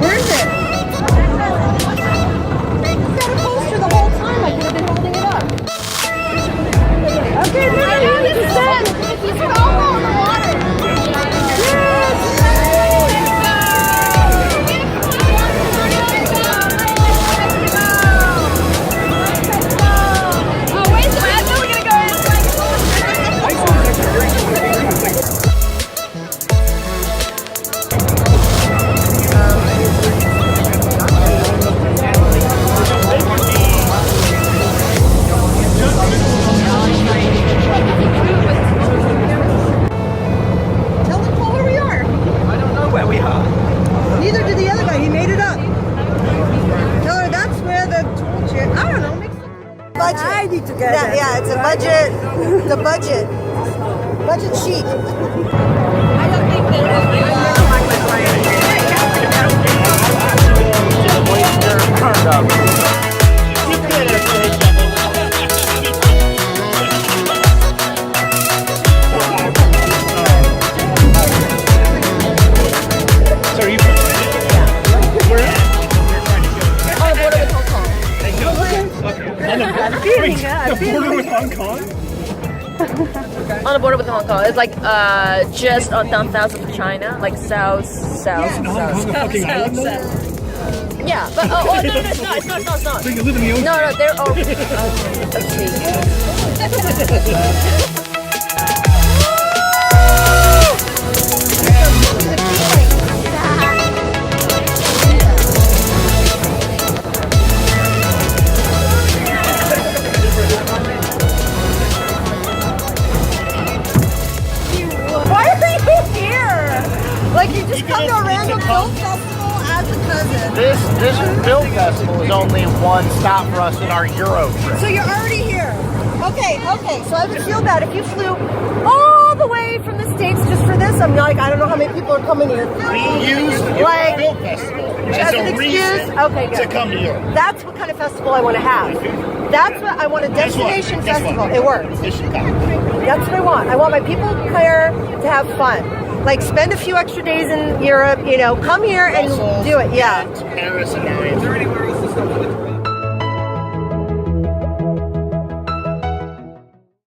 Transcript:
Where is it? It's got a poster the whole time. I could have been holding it up. Okay, no, this is it. If you could all go in the water. Neither did the other guy. He made it up. Tell her that's where the tool chair. I don't know. Mix it. Budget. I need to get that. Yeah, it's a budget. The budget. Budget sheet. I don't think that. On the border with Hong Kong. It's like just on down south of China, like south. Yeah, but no, it's not. So you live in the ocean? No, they're like you just come to a random film festival as a cousin. This film festival is only one stop for us in our Euro trip. So you're already here. Okay. So I would feel bad if you flew all the way from the States just for this. I'm like, I don't know how many people are coming here. We use the like, film festival as an excuse. Okay, good. to come to Europe. That's what kind of festival I want to have. That's what I want, a destination festival. It works. This should come. That's what I want. I want my people here to have fun. Like spend a few extra days in Europe, come here and do it. Yeah. Paris and